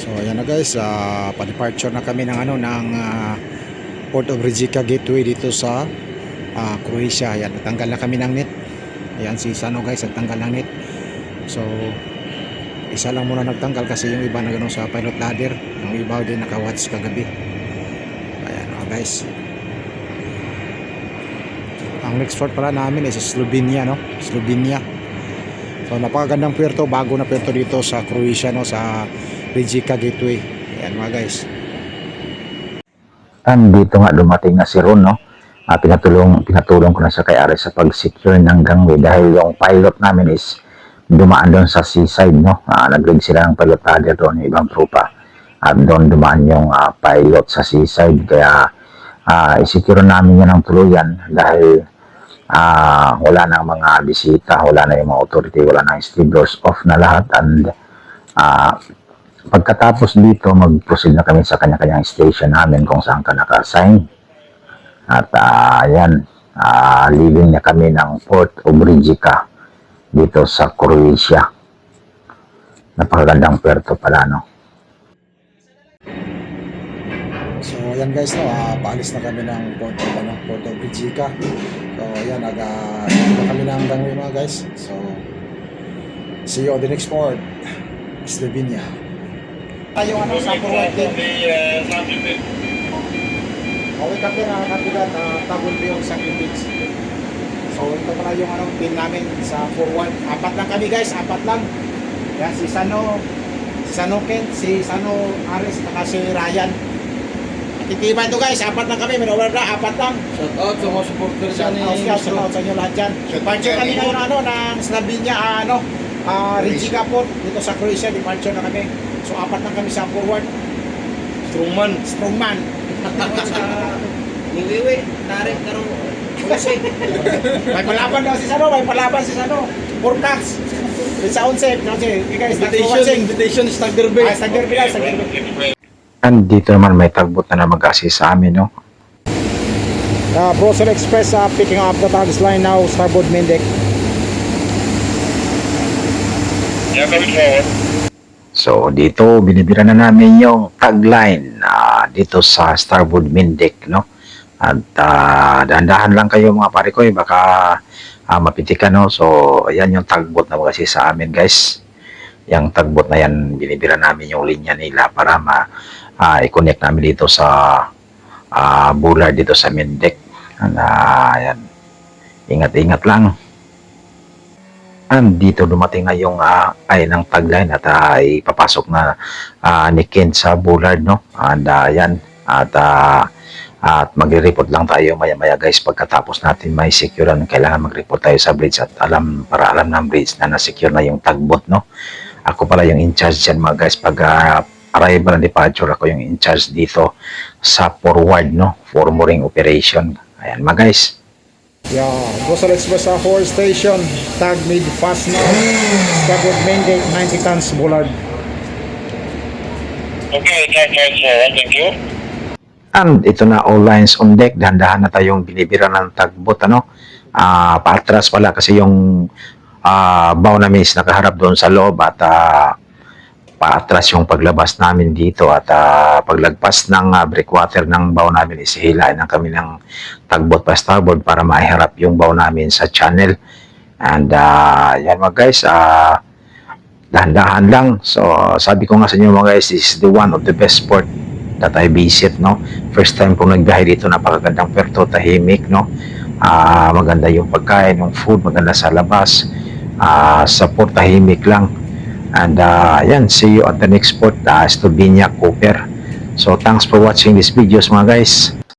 So ayan na guys, pa-departure na kami ng Port of Rijeka Gateway dito sa Croatia. Ayan, natanggal na kami ng net. Ayan si Sano guys, nagtanggal ng net. So isa lang muna nagtanggal kasi yung iba na ganun sa pilot ladder, yung iba din naka-watch kagabi. Ayan guys. Ang next port pala namin is Slovenia, no? Slovenia. So napakagandang puerto, bago na puerto dito sa Croatia, no, sa Rijeka Gateway. Ayan mga guys. Dito nga dumating na si Ron, no? Pinatulong ko na siya kay Ares sa pag-secure ng gangway dahil yung pilot namin is dumaan doon sa seaside, no? Nag-rig sila ng pilot ladder doon, yung ibang tropa. At doon dumaan yung pilot sa seaside. Kaya i-secure namin yan ng tuluyan dahil wala na mga bisita, wala na yung mga authority, wala na yung stevedores, off na lahat. And pagkatapos dito, mag-proceed na kami sa kanya-kanyang station namin kung saan ka naka-assign. At ayan, leaving na kami ng Port of Rijeka dito sa Croatia. Napakagandang puerto pala, no? So ayan guys, no, paalis na kami ng Port of Rijeka. So ayan, na kami ng gangway mga guys. So see you on the next port, Slovenia. Tayo sa forward team. Uwi kami na kapilat Tagol yung Beach. So ito pala yung team namin sa forward. Apat lang kami guys, apat lang. Yan, si Sano Kent, si Sano Ares, at si Ryan. Titiban to guys, apat lang kami, minowar na, apat lang. Shout out sa mga supporters yan. Shout out sa inyo lahat dyan. Departure kami ngayon ng Slovenia, Rijeka Port, dito sa Croatia, departure na kami. So apat lang kami sa forward. Strongman. Niwiwi, tarik, karong Usi. May palaban daw si Sano, Forecast. It's a onset, guys, thanks for watching. Invitation Stag Derby. Stag Derby. Dito naman may tagbot na mag-assist sa amin, no? Browser Express picking up the tags line now, starboard main deck. Yeah, coming forward. So dito binibira na namin yung tagline dito sa starboard main deck, no? At dahan-dahan lang kayo mga pare ko, baka mapitikan, no? So ayan yung tagbot na kasi sa amin guys. Yung tagbot na yan, binibira namin yung linya nila para i-connect namin dito sa bullard dito sa main deck. Ayan, ingat-ingat lang. Dito dumating na yung ng tagline at ipapasok na ni Ken sa bullard, no? And ayan, at magre-report lang tayo maya-maya guys pagkatapos natin may securean. Kailangan mag-report tayo sa bridge at alam ng bridge na na-secure na yung tagbot, no? Ako pala yung in-charge dyan mga guys. Pag arrival and departure, ako yung in-charge dito sa forward, no? For mooring operation. Ayan mga guys. Yeah, Browser Express forward station, tag mid fast now, starboard main deck, 90 tons bullard. Okay, thank you. And ito na, all lines on deck. Dahan-dahan na tayong binibira ng tagbot, ano? Paatras pala kasi yung bow namin is nakaharap doon sa loob at paatras yung paglabas namin dito at paglagpas ng breakwater ng bow namin is hilain na kami ng tagbot pa starboard para maiharap yung bow namin sa channel. And yan mga guys, dahan-dahan lang. So sabi ko nga sa inyo mga guys, this is the one of the best port that I visit, no? First time kong nagbiyahe dito, napakagandang puerto, tahimik, no? Maganda yung pagkain, yung food, maganda sa labas. Sa port, tahimik lang. And yan, see you at the next port, Slovenia, Koper. So thanks for watching this videos mga guys.